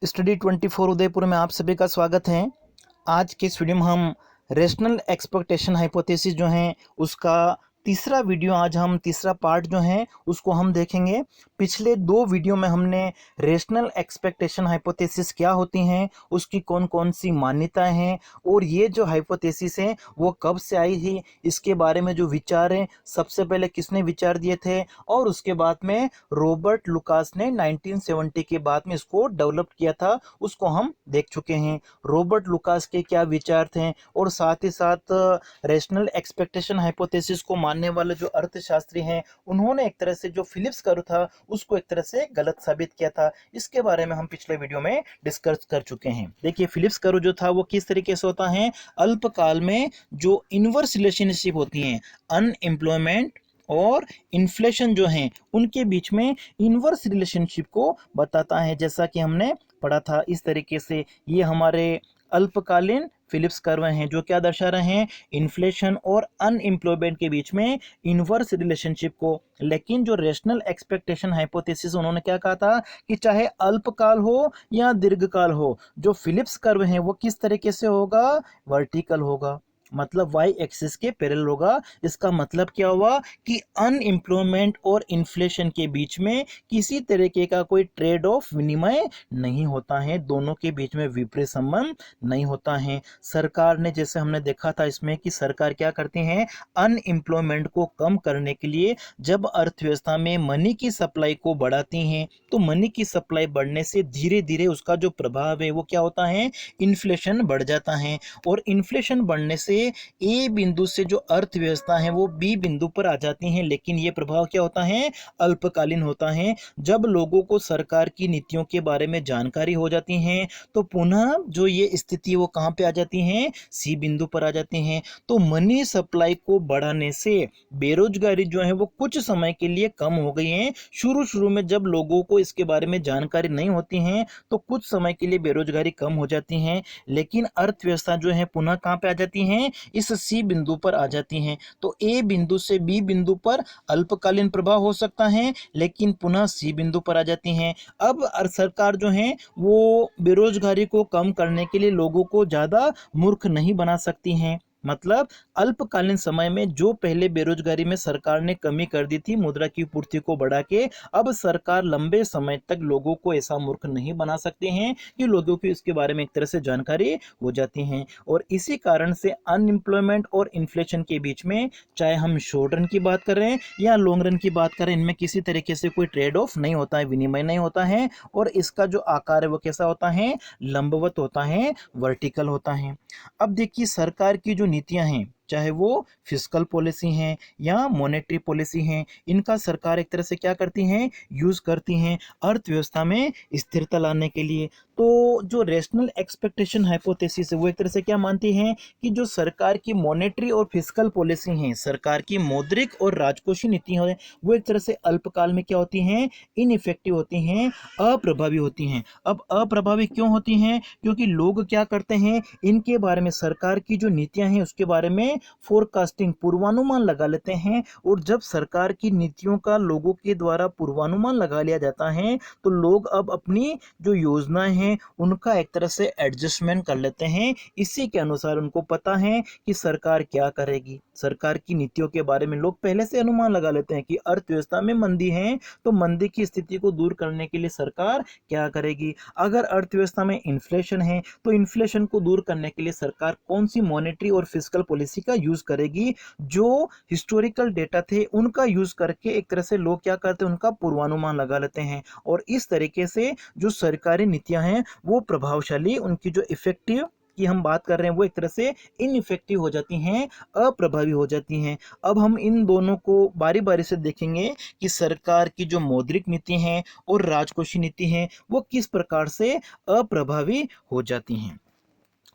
Study 24 Udaipur में आप सभी का स्वागत है। आज के इस वीडियो में हम रेशनल एक्सपेक्टेशन हाइपोथेसिस जो हैं उसका तीसरा वीडियो, आज हम तीसरा पार्ट जो है उसको हम देखेंगे। पिछले दो वीडियो में हमने रेशनल एक्सपेक्टेशन हाइपोथेसिस क्या होती हैं, उसकी कौन कौन सी मान्यताएं हैं और ये जो हाइपोथेसिस है वो कब से आई थी, इसके बारे में जो विचार हैं सबसे पहले किसने विचार दिए थे और उसके बाद में रॉबर्ट लुकास ने 1970 के बाद में इसको डेवलप किया था, उसको हम देख चुके हैं। रॉबर्ट लुकास के क्या विचार थे और साथ ही साथ रेशनल एक्सपेक्टेशन हाइपोथेसिस को मानने वाले जो अर्थशास्त्री हैं उन्होंने एक तरह से जो फिलिप्स कर्व था उसको एक तरह से गलत साबित किया था। इसके बारे में हम पिछले वीडियो में डिस्कस कर चुके हैं। देखिए, फिलिप्स कर्व जो था वो किस तरीके से होता है, अल्पकाल में जो इनवर्स रिलेशनशिप होती हैं अनएम्प्लॉयमेंट और इन्फ्लेशन जो हैं उनके बीच में इनवर्स रिलेशनशिप को बताता है। जैसा कि हमने पढ़ा था, इस तरीके से ये हमारे अल्पकालीन फिलिप्स कर्व हैं जो क्या दर्शा रहे हैं, इन्फ्लेशन और अनएम्प्लॉयमेंट के बीच में इनवर्स रिलेशनशिप को। लेकिन जो रेशनल एक्सपेक्टेशन हाइपोथेसिस उन्होंने क्या कहा था कि चाहे अल्पकाल हो या दीर्घकाल हो, जो फिलिप्स कर्व है वो किस तरीके से होगा, वर्टिकल होगा, मतलब वाई एक्सिस के पैरेलल होगा। इसका मतलब क्या हुआ कि अनएम्प्लॉयमेंट और इन्फ्लेशन के बीच में किसी तरीके का कोई ट्रेड ऑफ विनिमय नहीं होता है, दोनों के बीच में विपरीत संबंध नहीं होता है। सरकार ने, जैसे हमने देखा था इसमें, कि सरकार क्या करती है, अनएम्प्लॉयमेंट को कम करने के लिए जब अर्थव्यवस्था में मनी की सप्लाई को बढ़ाती हैं तो मनी की सप्लाई बढ़ने से धीरे धीरे उसका जो प्रभाव है वो क्या होता है, इन्फ्लेशन बढ़ जाता है। और इन्फ्लेशन बढ़ने से ए बिंदु से जो अर्थव्यवस्था है वो बी बिंदु पर आ जाती है। लेकिन ये प्रभाव क्या होता है, अल्पकालीन होता है। जब लोगों को सरकार की नीतियों के बारे में जानकारी हो जाती है तो पुनः जो ये स्थिति वो कहाँ पे आ जाती है, सी बिंदु पर आ जाती हैं। तो मनी सप्लाई को बढ़ाने से बेरोजगारी जो है वो कुछ समय के लिए कम हो गई है। शुरू शुरू में जब लोगों को इसके बारे में जानकारी नहीं होती है तो कुछ समय के लिए बेरोजगारी कम हो जाती है, लेकिन अर्थव्यवस्था जो है पुनः कहाँ पे आ जाती है, इस सी बिंदु पर आ जाती हैं। तो ए बिंदु से बी बिंदु पर अल्पकालीन प्रभाव हो सकता है लेकिन पुनः सी बिंदु पर आ जाती हैं। अब सरकार जो है वो बेरोजगारी को कम करने के लिए लोगों को ज़्यादा मूर्ख नहीं बना सकती हैं। मतलब अल्पकालीन समय में जो पहले बेरोजगारी में सरकार ने कमी कर दी थी मुद्रा की पूर्ति को बढ़ा के, अब सरकार लंबे समय तक लोगों को ऐसा मूर्ख नहीं बना सकते हैं कि लोगों को इसके बारे में एक तरह से जानकारी हो जाती है। और इसी कारण से अनएम्प्लॉयमेंट और इन्फ्लेशन के बीच में, चाहे हम शॉर्ट रन की बात कर रहे हैं या लॉन्ग रन की बात करें, इनमें किसी तरीके से कोई ट्रेड ऑफ नहीं होता है, विनिमय नहीं होता है। और इसका जो आकार है वो कैसा होता है, लंबवत होता है, वर्टिकल होता है। अब देखिए, सरकार की जो नीतियां हैं, चाहे वो फिस्कल पॉलिसी हैं या मॉनेटरी पॉलिसी हैं, इनका सरकार एक तरह से क्या करती हैं, यूज करती हैं अर्थव्यवस्था में स्थिरता लाने के लिए। तो जो रेशनल एक्सपेक्टेशन हाइपोथेसिस है वो एक तरह से क्या मानती हैं कि जो सरकार की मॉनेटरी और फिस्कल पॉलिसी हैं, सरकार की मौद्रिक और राजकोषीय नीतियां हैं, वो एक तरह से अल्पकाल में क्या होती हैं, इनइफेक्टिव होती हैं, अप्रभावी होती हैं। अब अप्रभावी क्यों होती हैं, क्योंकि लोग क्या करते हैं, इनके बारे में, सरकार की जो नीतियां हैं उसके बारे में फोरकास्टिंग, पूर्वानुमान लगा लेते हैं। और जब सरकार की नीतियों का लोगों के द्वारा पूर्वानुमान लगा लिया जाता है तो लोग अब अपनी जो योजनाएं हैं उनका एक तरह से एडजस्टमेंट कर लेते हैं। इसी के अनुसार उनको पता है कि सरकार क्या करेगी। सरकार की नीतियों के बारे में लोग पहले से अनुमान लगा लेते हैं कि अर्थव्यवस्था में मंदी है तो मंदी की स्थिति को दूर करने के लिए सरकार क्या करेगी। अगर अर्थव्यवस्था में इन्फ्लेशन है तो इन्फ्लेशन को दूर करने के लिए सरकार कौन सी मॉनेटरी और फिस्कल पॉलिसी का यूज करेगी। जो हिस्टोरिकल डेटा थे उनका यूज करके एक तरह से लोग क्या करते हैं, उनका पूर्वानुमान लगा लेते हैं। और इस तरीके से जो सरकारी नीतियां हैं वो प्रभावशाली, उनकी जो इफेक्टिव की हम बात कर रहे हैं वो एक तरह से इनइफेक्टिव हो जाती हैं, अप्रभावी हो जाती हैं। अब हम इन दोनों को बारी बारी से देखेंगे कि सरकार की जो मौद्रिक नीति हैं और राजकोषीय नीति हैं वो किस प्रकार से अप्रभावी हो जाती हैं।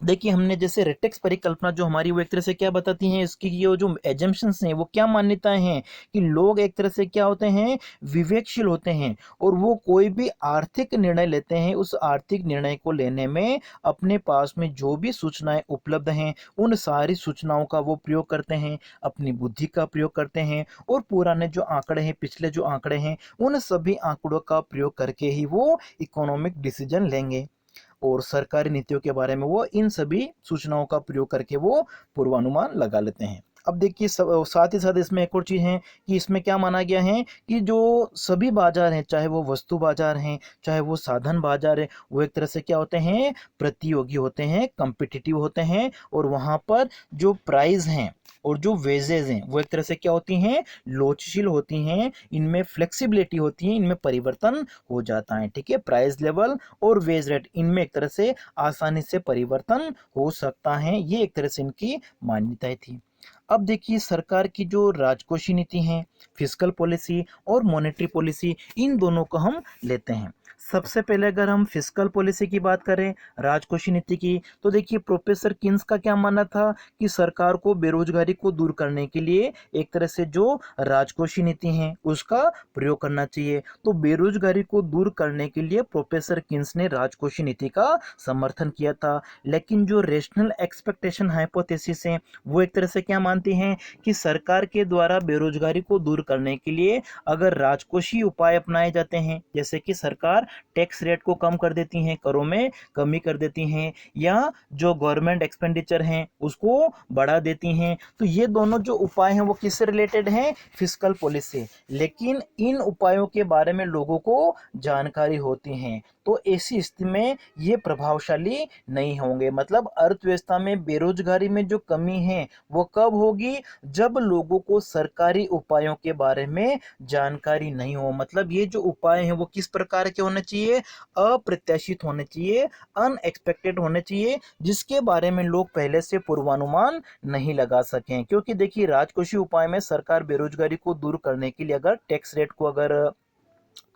देखिए, हमने जैसे रेटेक्स परिकल्पना जो हमारी वो एक तरह से क्या बताती हैं, इसकी ये जो एजम्पशंस हैं वो क्या मान्यताएं हैं कि लोग एक तरह से क्या होते हैं, विवेकशील होते हैं और वो कोई भी आर्थिक निर्णय लेते हैं, उस आर्थिक निर्णय को लेने में अपने पास में जो भी सूचनाएं उपलब्ध हैं उन सारी सूचनाओं का वो प्रयोग करते हैं, अपनी बुद्धि का प्रयोग करते हैं और पुराने जो आंकड़े हैं, पिछले जो आंकड़े हैं, उन सभी आंकड़ों का प्रयोग करके ही वो इकोनॉमिक डिसीजन लेंगे। और सरकारी नीतियों के बारे में वो इन सभी सूचनाओं का प्रयोग करके वो पूर्वानुमान लगा लेते हैं। अब देखिए साथ ही साथ इसमें एक और चीज़ है कि इसमें क्या माना गया है कि जो सभी बाजार हैं, चाहे वो वस्तु बाजार हैं, चाहे वो साधन बाजार है, वो एक तरह से क्या होते हैं, प्रतियोगी होते हैं, कम्पिटिटिव होते हैं। और वहाँ पर जो प्राइस हैं और जो वेजेज हैं वो एक तरह से क्या होती हैं, लोचशील होती हैं, इनमें फ्लेक्सिबिलिटी होती है, इनमें परिवर्तन हो जाता है। ठीक है, प्राइस लेवल और वेज रेट इनमें एक तरह से आसानी से परिवर्तन हो सकता है। ये एक तरह से इनकी मान्यताएं थी। अब देखिए सरकार की जो राजकोषीय नीति है, फिस्कल पॉलिसी और मॉनेटरी पॉलिसी, इन दोनों को हम लेते हैं। सबसे पहले अगर हम फिस्कल पॉलिसी की बात करें, राजकोषीय नीति की, तो देखिए प्रोफेसर किन्स का क्या मानना था कि सरकार को बेरोजगारी को दूर करने के लिए एक तरह से जो राजकोषीय नीति है उसका प्रयोग करना चाहिए। तो बेरोजगारी को दूर करने के लिए प्रोफेसर किन्स ने राजकोषीय नीति का समर्थन किया था। लेकिन जो रेशनल एक्सपेक्टेशन हाइपोथेसिस है वो एक तरह से क्या मानती हैं कि सरकार के द्वारा बेरोजगारी को दूर करने के लिए अगर राजकोषीय उपाय अपनाए जाते हैं, जैसे कि सरकार टैक्स रेट को कम कर देती हैं, करों में कमी कर देती हैं, या जो गवर्नमेंट एक्सपेंडिचर हैं उसको बढ़ा देती हैं, तो ये दोनों जो उपाय हैं वो किससे रिलेटेड हैं, फिस्कल पॉलिसी से। लेकिन इन उपायों के बारे में लोगों को जानकारी होती है, तो ऐसी स्थिति में ये प्रभावशाली नहीं होंगे। मतलब अर्थव्यवस्था में बेरोजगारी में जो कमी है वो कब होगी, जब लोगों को सरकारी उपायों के बारे में जानकारी नहीं हो। मतलब ये जो उपाय हैं वो किस प्रकार के होने चाहिए, अप्रत्याशित होने चाहिए, अनएक्सपेक्टेड होने चाहिए, जिसके बारे में लोग पहले से पूर्वानुमान नहीं लगा सकें। क्योंकि देखिए राजकोषीय उपाय में सरकार बेरोजगारी को दूर करने के लिए अगर टैक्स रेट को अगर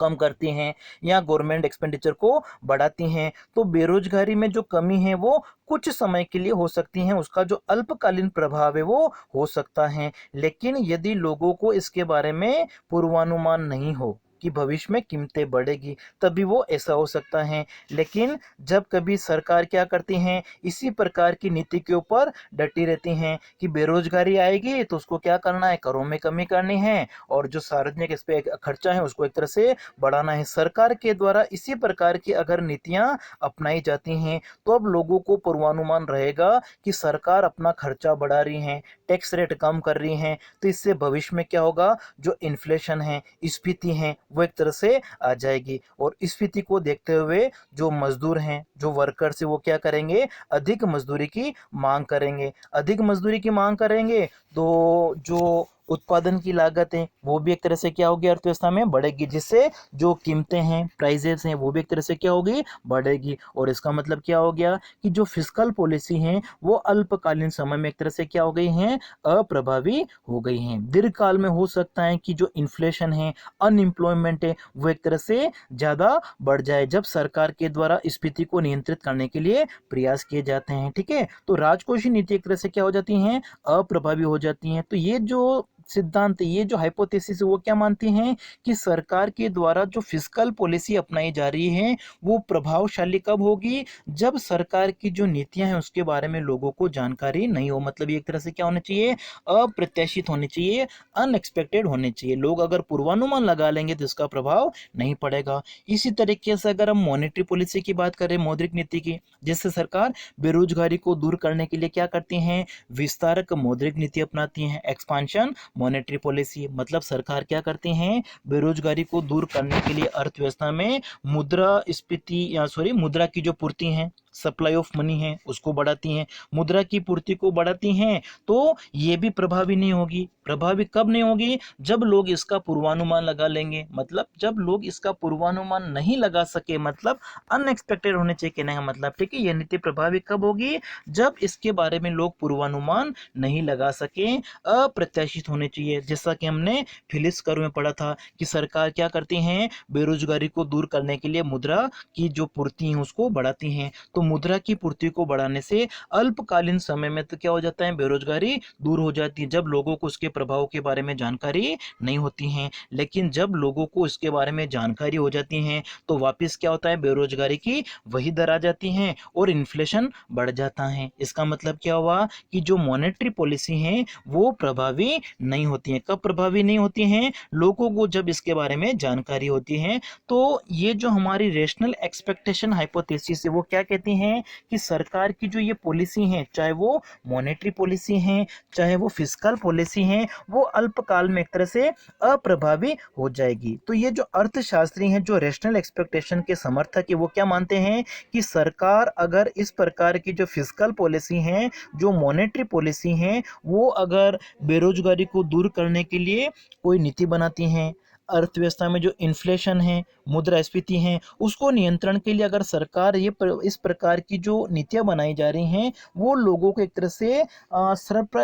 कम करती हैं या गवर्नमेंट एक्सपेंडिचर को बढ़ाती हैं, तो बेरोजगारी में जो कमी है वो कुछ समय के लिए हो सकती है, उसका जो अल्पकालीन प्रभाव है वो हो सकता है। लेकिन यदि लोगों को इसके बारे में पूर्वानुमान नहीं हो कि भविष्य में कीमतें बढ़ेगी, तभी वो ऐसा हो सकता है। लेकिन जब कभी सरकार क्या करती हैं, इसी प्रकार की नीति के ऊपर डटी रहती हैं कि बेरोजगारी आएगी तो उसको क्या करना है, करों में कमी करनी है, और जो सार्वजनिक इस पे खर्चा है उसको एक तरह से बढ़ाना है। सरकार के द्वारा इसी प्रकार की अगर नीतियां अपनाई जाती हैं तो अब लोगों को पूर्वानुमान रहेगा कि सरकार अपना खर्चा बढ़ा रही है, टैक्स रेट कम कर रही है, तो इससे भविष्य में क्या होगा, जो इन्फ्लेशन है, स्फीति है, वो एक तरह से आ जाएगी। और स्फीति को देखते हुए जो मजदूर हैं, जो वर्कर्स है, वो क्या करेंगे, अधिक मजदूरी की मांग करेंगे। अधिक मजदूरी की मांग करेंगे तो जो उत्पादन की लागत है वो भी एक तरह से क्या होगी, अर्थव्यवस्था में बढ़ेगी, जिससे जो कीमतें हैं, प्राइजेस हैं, वो भी एक तरह से क्या होगी, बढ़ेगी। और इसका मतलब क्या हो गया कि जो फिस्कल पॉलिसी है वो अल्पकालीन समय में एक तरह से क्या हो गई हैं, अप्रभावी हो गई हैं। दीर्घकाल में हो सकता है कि जो इन्फ्लेशन है, अनएम्प्लॉयमेंट है, वो एक तरह से ज़्यादा बढ़ जाए जब सरकार के द्वारा स्फीति को नियंत्रित करने के लिए प्रयास किए जाते हैं। ठीक है, तो राजकोषीय नीति एक तरह से क्या हो जाती हैं, अप्रभावी हो जाती हैं। तो ये जो सिद्धांत, ये जो हाइपोथेसिस है वो क्या मानती हैं कि सरकार के द्वारा जो फिस्कल पॉलिसी अपनाई जा रही है वो प्रभावशाली कब होगी, जब सरकार की जो नीतियां हैं उसके बारे में लोगों को जानकारी नहीं हो। मतलब ये एक तरह से क्या होना चाहिए, अप्रत्याशित होने चाहिए, अनएक्सपेक्टेड होने चाहिए। लोग अगर पूर्वानुमान लगा लेंगे तो इसका प्रभाव नहीं पड़ेगा। इसी तरीके से अगर हम मॉनेटरी पॉलिसी की बात करें, मौद्रिक नीति की, जिससे सरकार बेरोजगारी को दूर करने के लिए क्या करती हैं, विस्तारक मौद्रिक नीति अपनाती हैं, एक्सपांशन मॉनेटरी पॉलिसी। मतलब सरकार क्या करती हैं, बेरोजगारी को दूर करने के लिए अर्थव्यवस्था में मुद्रा की जो पूर्ति है, सप्लाई ऑफ मनी है, उसको बढ़ाती हैं, मुद्रा की पूर्ति को बढ़ाती हैं। तो ये भी प्रभावी नहीं होगी। प्रभावी कब नहीं होगी, जब लोग इसका पूर्वानुमान लगा लेंगे। मतलब जब लोग इसका पूर्वानुमान नहीं लगा सके, मतलब अनएक्सपेक्टेड होने चाहिए कहने का मतलब। ठीक है, यह नीति प्रभावी कब होगी, जब इसके बारे में लोग पूर्वानुमान नहीं लगा सके, अप्रत्याशित होने चाहिए। जैसा कि हमने फिलिप्स कर्व में पढ़ा था कि सरकार क्या करती हैं, बेरोजगारी को दूर करने के लिए मुद्रा की जो पूर्ति है उसको बढ़ाती हैं। तो तो मुद्रा की पूर्ति को बढ़ाने से अल्पकालीन समय में तो क्या हो जाता है, बेरोजगारी दूर हो जाती है, जब लोगों को उसके प्रभाव के बारे में जानकारी नहीं होती है। लेकिन जब लोगों को इसके बारे में जानकारी हो जाती है तो वापस क्या होता है, बेरोजगारी की वही दर आ जाती है और इन्फ्लेशन बढ़ जाता है। इसका मतलब क्या हुआ कि जो मॉनेटरी पॉलिसी है वो प्रभावी नहीं होती है। कब प्रभावी नहीं होती हैं, लोगों को जब इसके बारे में जानकारी होती है। तो ये जो हमारी रेशनल एक्सपेक्टेशन हाइपोथेसिस है वो क्या कहती हैं कि सरकार की जो ये पॉलिसी है, चाहे वो मॉनेटरी पॉलिसी है चाहे वो फिस्कल पॉलिसी है, वो अल्पकाल में एक तरह से अप्रभावी हो जाएगी। तो ये जो अर्थशास्त्री हैं जो रेशनल एक्सपेक्टेशन के समर्थक है वो क्या मानते हैं कि सरकार अगर इस प्रकार की जो फिस्कल पॉलिसी है, जो मॉनेटरी पॉलिसी है, वो अगर बेरोजगारी को दूर करने के लिए कोई नीति बनाती हैं, अर्थव्यवस्था में जो इन्फ्लेशन है, मुद्रास्फीति है, उसको नियंत्रण के लिए अगर सरकार इस प्रकार की जो नीतियां बनाई जा रही हैं वो लोगों को एक तरह से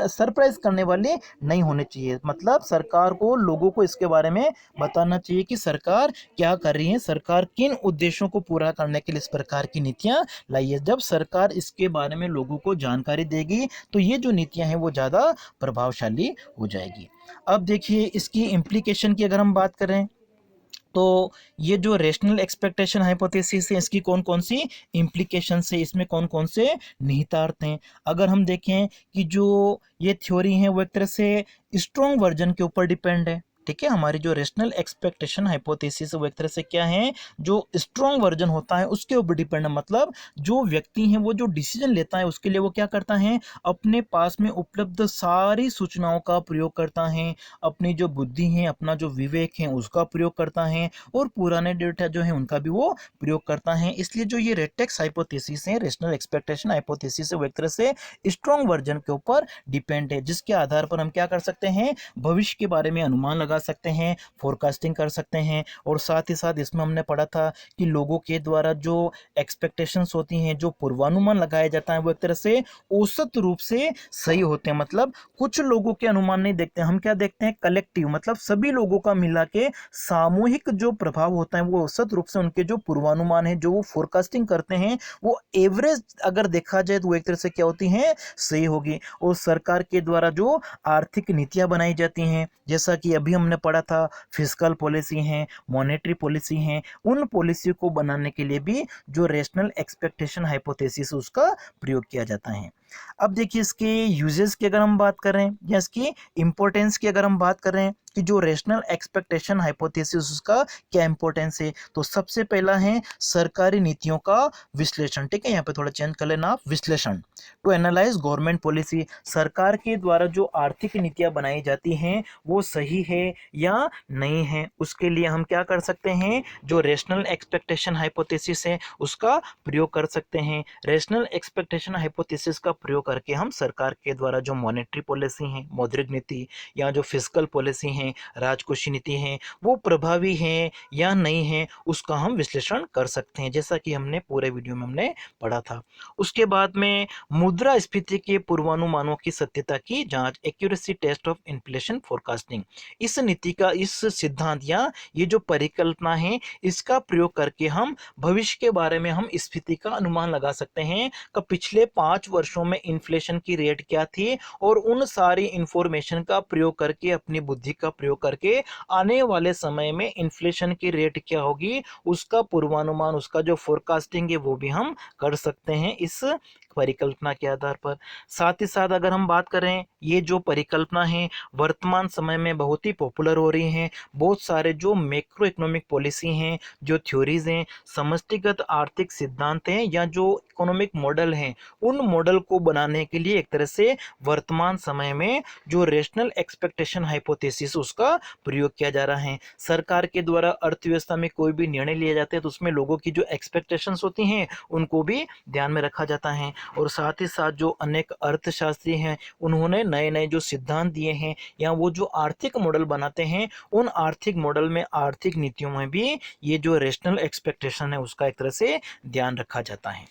सरप्राइज करने वाली नहीं होनी चाहिए। मतलब सरकार को लोगों को इसके बारे में बताना चाहिए कि सरकार क्या कर रही है, सरकार किन उद्देश्यों को पूरा करने के लिए इस प्रकार की नीतियां लाई है। जब सरकार इसके बारे में लोगों को जानकारी देगी तो ये जो नीतियां हैं वो ज़्यादा प्रभावशाली हो जाएगी। अब देखिए इसकी इम्प्लीकेशन की अगर हम बात करें तो ये जो रेशनल एक्सपेक्टेशन हाइपोथेसिस है इसकी कौन कौन सी इम्प्लीकेशन है, इसमें कौन कौन से निहितार्थ हैं। अगर हम देखें कि जो ये थ्योरी है वो एक तरह से स्ट्रॉन्ग वर्जन के ऊपर डिपेंड है। ठीक है, हमारी जो रेशनल एक्सपेक्टेशन हाइपोथेसिस है वो एक तरह से क्या है, जो स्ट्रॉन्ग वर्जन होता है उसके ऊपर डिपेंड है। मतलब जो व्यक्ति है वो जो डिसीजन लेता है उसके लिए वो क्या करता है, अपने पास में उपलब्ध सारी सूचनाओं का प्रयोग करता है, अपनी जो बुद्धि है, अपना जो विवेक है उसका प्रयोग करता है और पुराने डेटा जो है उनका भी वो प्रयोग करता है। इसलिए जो ये रेटेक्स हाइपोथेसिस है, रेशनल एक्सपेक्टेशन हाइपोथेसिस है, वो एक तरह से स्ट्रॉन्ग वर्जन के ऊपर डिपेंड है, जिसके आधार पर हम क्या कर सकते हैं, भविष्य के बारे में अनुमान लगा सकते हैं, फोरकास्टिंग कर सकते हैं। और साथ ही साथ इसमें हमने पढ़ा था कि लोगों के द्वारा जो एक्सपेक्टेशंस होती हैं, जो पूर्वानुमान लगाया जाता है वो एक तरह से औसत रूप से सही होते हैं। मतलब कुछ लोगों के अनुमान नहीं देखते, हम क्या देखते हैं, कलेक्टिव, मतलब सभी लोगों का मिला के सामूहिक जो प्रभाव होता है वो औसत रूप से उनके जो पूर्वानुमान है, जो वो फोरकास्टिंग करते हैं, वो एवरेज अगर देखा जाए तो वो एक तरह से क्या होती हैं, सही होगी। और सरकार के द्वारा जो आर्थिक नीतियां बनाई जाती हैं, जैसा कि अभी हमने पढ़ा था, फिस्कल पॉलिसी हैं, मॉनेटरी पॉलिसी हैं, उन पॉलिसी को बनाने के लिए भी जो रेशनल एक्सपेक्टेशन हाइपोथेसिस उसका प्रयोग किया जाता है। अब देखिए इसके यूजेस की अगर हम बात करें या इसकी इंपॉर्टेंस की अगर हम बात करें कि जो रेशनल एक्सपेक्टेशन हाइपोथेसिस उसका क्या इंपॉर्टेंस है, तो सबसे पहला है सरकारी नीतियों का विश्लेषण। ठीक है, यहाँ पे थोड़ा चेंज कर लेना आप, विश्लेषण। टू एनालाइज गवर्नमेंट पॉलिसी, सरकार के द्वारा जो आर्थिक नीतियां बनाई जाती हैं वो सही है या नहीं है, उसके लिए हम क्या कर सकते हैं, जो रेशनल एक्सपेक्टेशन हाइपोथेसिस है उसका प्रयोग कर सकते हैं। रेशनल एक्सपेक्टेशन हाइपोथेसिस का प्रयोग करके हम सरकार के द्वारा जो मॉनेटरी पॉलिसी है, मौद्रिक नीति या जो फिस्कल पॉलिसी है, राजकोषीय नीति है, वो प्रभावी है या नहीं है, उसका हम विश्लेषण कर सकते हैं, जैसा कि हमने पूरे वीडियो में हमने पढ़ा था। उसके बाद में मुद्रास्फीति के पूर्वानुमानों की सत्यता की जांच, accuracy test of inflation forecasting. इस नीति का, इस सिद्धांत या ये जो परिकल्पना है इसका प्रयोग करके हम भविष्य के बारे में हम स्फीति का अनुमान लगा सकते हैं कि पिछले 5 वर्षों में इन्फ्लेशन की रेट क्या थी, और उन सारी इंफॉर्मेशन का प्रयोग करके, अपनी बुद्धि का प्रयोग करके आने वाले समय में इन्फ्लेशन की रेट क्या होगी उसका पूर्वानुमान, उसका जो फोरकास्टिंग है वो भी हम कर सकते हैं इस परिकल्पना के आधार पर। साथ ही साथ अगर हम बात करें, ये जो परिकल्पना है वर्तमान समय में बहुत ही पॉपुलर हो रही हैं। बहुत सारे जो मैक्रो इकोनॉमिक पॉलिसी हैं, जो थ्योरीज हैं, समष्टिगत आर्थिक सिद्धांत हैं या जो इकोनॉमिक मॉडल हैं, उन मॉडल को बनाने के लिए एक तरह से वर्तमान समय में जो रेशनल एक्सपेक्टेशन हाइपोथेसिस उसका प्रयोग किया जा रहा है। सरकार के द्वारा अर्थव्यवस्था में कोई भी निर्णय लिए जाते हैं तो उसमें लोगों की जो एक्सपेक्टेशंस होती हैं उनको भी ध्यान में रखा जाता है। और साथ ही साथ जो अनेक अर्थशास्त्री हैं उन्होंने नए नए जो सिद्धांत दिए हैं या वो जो आर्थिक मॉडल बनाते हैं, उन आर्थिक मॉडल में, आर्थिक नीतियों में भी ये जो रेशनल एक्सपेक्टेशन है उसका एक तरह से ध्यान रखा जाता है।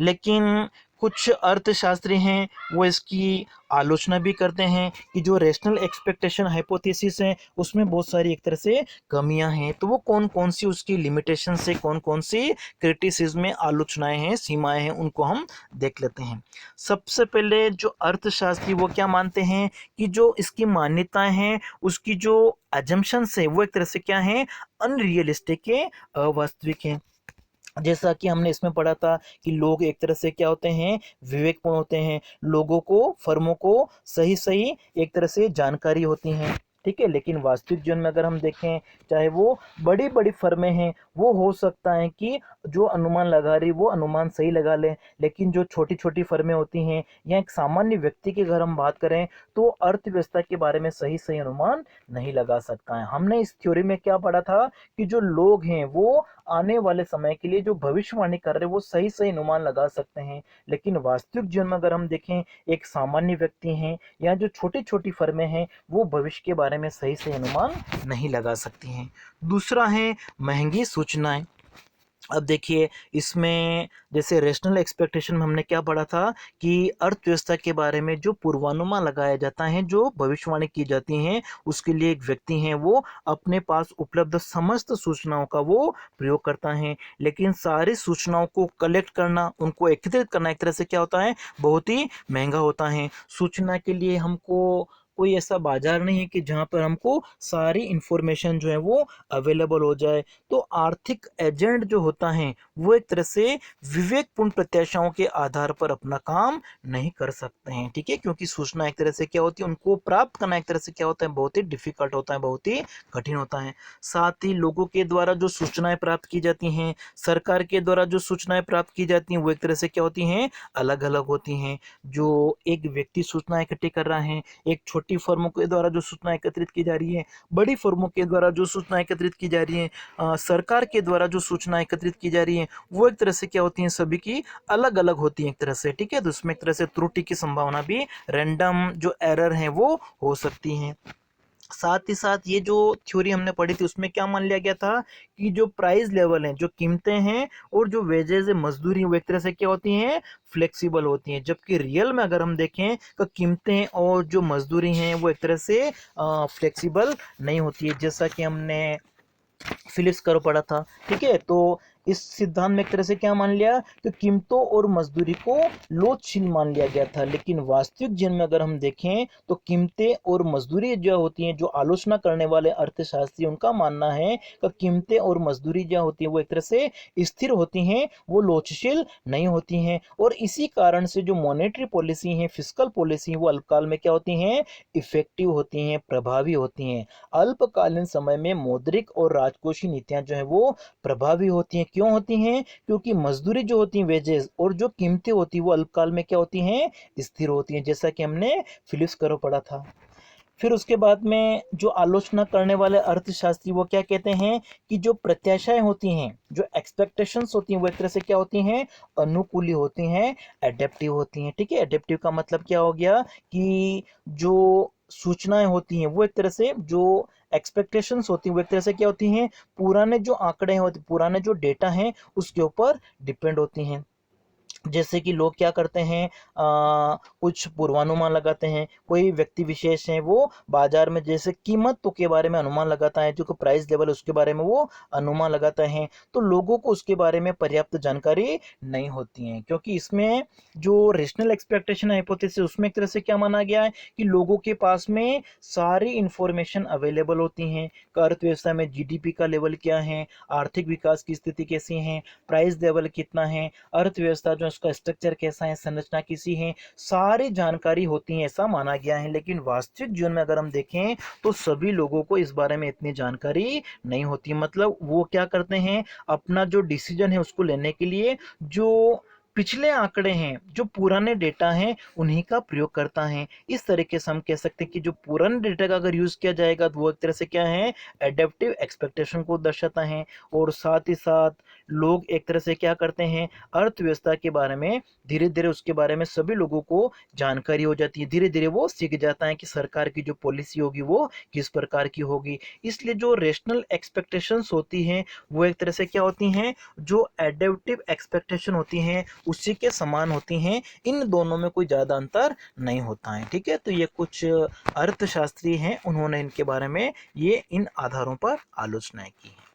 लेकिन कुछ अर्थशास्त्री हैं वो इसकी आलोचना भी करते हैं कि जो रेशनल एक्सपेक्टेशन हाइपोथेसिस है उसमें बहुत सारी एक तरह से कमियां हैं। तो वो कौन कौन सी उसकी लिमिटेशन से कौन कौन सी क्रिटिसिज्म में आलोचनाएं हैं, सीमाएं हैं, उनको हम देख लेते हैं। सबसे पहले जो अर्थशास्त्री वो क्या मानते हैं कि जो इसकी मान्यताएं हैं उसकी जो अजम्पशंस है वो एक तरह से क्या है, अनरियलिस्टिक है, अवास्तविक है। जैसा कि हमने इसमें पढ़ा था कि लोग एक तरह से क्या होते हैं, विवेकपूर्ण होते हैं, लोगों को, फर्मों को सही सही एक तरह से जानकारी होती है, ठीक है। लेकिन वास्तविक जीवन में अगर हम देखें, चाहे वो बड़ी बड़ी फर्में हैं, वो हो सकता है कि जो अनुमान लगा रही वो अनुमान सही लगा लें, लेकिन जो छोटी छोटी फर्में होती हैं या एक सामान्य व्यक्ति की अगर हम बात करें तो अर्थव्यवस्था के बारे में सही सही अनुमान नहीं लगा सकता है। हमने इस थ्योरी में क्या पढ़ा था कि जो लोग हैं वो आने वाले समय के लिए जो भविष्यवाणी कर रहे हैं वो सही सही अनुमान लगा सकते हैं, लेकिन वास्तविक जीवन में अगर हम देखें, एक सामान्य व्यक्ति हैं या जो छोटी छोटी फर्में हैं वो भविष्य के बारे में सही सही अनुमान नहीं लगा सकती हैं। दूसरा है महंगी सूचनाएं। अब देखिए इसमें जैसे रेशनल एक्सपेक्टेशन में हमने क्या पढ़ा था कि अर्थव्यवस्था के बारे में जो पूर्वानुमान लगाया जाता है, जो भविष्यवाणी की जाती हैं, उसके लिए एक व्यक्ति है वो अपने पास उपलब्ध समस्त सूचनाओं का वो प्रयोग करता है। लेकिन सारी सूचनाओं को कलेक्ट करना, उनको एकत्रित करना एक तरह से क्या होता है, बहुत ही महंगा होता है। सूचना के लिए हमको कोई ऐसा बाजार नहीं है कि जहाँ पर हमको सारी इंफॉर्मेशन जो है वो अवेलेबल हो जाए। तो आर्थिक एजेंट जो होता है वो एक तरह से विवेकपूर्ण प्रत्याशाओं के आधार पर अपना काम नहीं कर सकते हैं, ठीक है, क्योंकि सूचना एक तरह से क्या होती है, उनको प्राप्त करना एक तरह से क्या होता है, बहुत ही डिफिकल्ट होता है, बहुत ही कठिन होता है। साथ ही लोगों के द्वारा जो सूचनाएं प्राप्त की जाती हैं, सरकार के द्वारा जो सूचनाएं प्राप्त की जाती हैं वो एक तरह से क्या होती हैं, अलग अलग होती हैं। जो एक व्यक्ति सूचना इकट्ठी कर रहा है, एक छोटी फर्मों के द्वारा जो सूचना एकत्रित की जा रही है, बड़ी फर्मों के द्वारा जो सूचना एकत्रित की जा रही है, सरकार के द्वारा जो सूचना एकत्रित की जा रही है, वो एक तरह से क्या होती हैं, सभी की अलग अलग होती हैं एक तरह से, ठीक है। तो उसमें एक तरह से त्रुटि की संभावना भी, रैंडम जो एरर है वो हो सकती है। साथ ही साथ ये जो थ्योरी हमने पढ़ी थी उसमें क्या मान लिया गया था कि जो प्राइस लेवल हैं, जो कीमतें हैं और जो वेजेज है, मजदूरी, वो एक तरह से क्या होती हैं, फ्लेक्सिबल होती हैं। जबकि रियल में अगर हम देखें तो कीमतें और जो मजदूरी हैं वो एक तरह से फ्लेक्सिबल नहीं होती है, जैसा कि हमने फिलिप्स कर्व पढ़ा था, ठीक है। तो इस सिद्धांत में एक तरह से क्या मान लिया कि कीमतों और मजदूरी को लोचशील मान लिया गया था। लेकिन वास्तविक जीवन में अगर हम देखें तो कीमतें और मजदूरी जो होती हैं, जो आलोचना करने वाले अर्थशास्त्री उनका मानना है कि कीमतें और मजदूरी जो होती है वो एक तरह से स्थिर होती हैं, वो लोचशील नहीं होती हैं। और इसी कारण से जो मॉनेटरी पॉलिसी है, फिस्कल पॉलिसी, वो अल्पकाल में क्या होती हैं, इफेक्टिव होती हैं, प्रभावी होती हैं। अल्पकालीन समय में मौद्रिक और राजकोषीय नीतियां जो है वो प्रभावी होती हैं। क्यों होती हैं? क्योंकि मजदूरी जो होती है, वेजेस, और जो कीमतें होती है वो अल्पकाल में क्या होती हैं, स्थिर होती हैं, जैसा कि हमने फिलिप्स कर्व पढ़ा था। फिर उसके बाद में जो आलोचना करने वाले अर्थशास्त्री वो क्या कहते हैं कि जो प्रत्याशाएं होती हैं, जो एक्सपेक्टेशंस होती हैं वो एक तरह से क्या होती हैं, अनुकूली होती हैं, एडेप्टिव होती हैं, ठीक है। एडेप्टिव का मतलब क्या हो गया कि जो सूचनाएं होती हैं वो एक तरह से, जो एक्सपेक्टेशंस होती हैं वो एक तरह से क्या होती हैं, पुराने जो आंकड़े होते, पुराने जो डेटा हैं उसके ऊपर डिपेंड होती हैं। जैसे कि लोग क्या करते हैं, कुछ पूर्वानुमान लगाते हैं, कोई व्यक्ति विशेष है वो बाजार में जैसे कीमतों के बारे में अनुमान लगाता है, जो कि प्राइस लेवल उसके बारे में वो अनुमान लगाता है, तो लोगों को उसके बारे में पर्याप्त जानकारी नहीं होती है, क्योंकि इसमें जो रेशनल एक्सपेक्टेशन हाइपोथेसिस उसमें एक तरह से क्या माना गया है कि लोगों के पास में सारी इंफॉर्मेशन अवेलेबल होती हैं, अर्थव्यवस्था में जीडीपी का लेवल क्या है, आर्थिक विकास की स्थिति कैसी है, प्राइस लेवल कितना है, अर्थव्यवस्था जो उसका स्ट्रक्चर कैसा है, संरचना कैसी है, सारी जानकारी होती है, ऐसा माना गया है। लेकिन वास्तविक जीवन में अगर हम देखें तो सभी लोगों को इस बारे में इतनी जानकारी नहीं होती। मतलब वो क्या करते हैं, अपना जो डिसीजन है उसको लेने के लिए जो पिछले आंकड़े हैं, जो पुराने डेटा हैं, उन्हीं का प्रयोग करता है। इस तरीके से हम कह सकते हैं कि जो पुराने डेटा का अगर यूज किया जाएगा तो वो एक तरह से क्या है, एडेप्टिव एक्सपेक्टेशन को दर्शाता है। और साथ ही साथ लोग एक तरह से क्या करते हैं, अर्थव्यवस्था के बारे में धीरे धीरे उसके बारे में सभी लोगों को जानकारी हो जाती है, धीरे धीरे वो सीख जाता है कि सरकार की जो पॉलिसी होगी वो किस प्रकार की होगी। इसलिए जो रेशनल एक्सपेक्टेशंस होती हैं वो एक तरह से क्या होती हैं, जो एडेप्टिव एक्सपेक्टेशन होती हैं उसी के समान होती हैं, इन दोनों में कोई ज़्यादा अंतर नहीं होता है। ठीक है, तो ये कुछ अर्थशास्त्री हैं, उन्होंने इनके बारे में ये इन आधारों पर आलोचनाएं की हैं।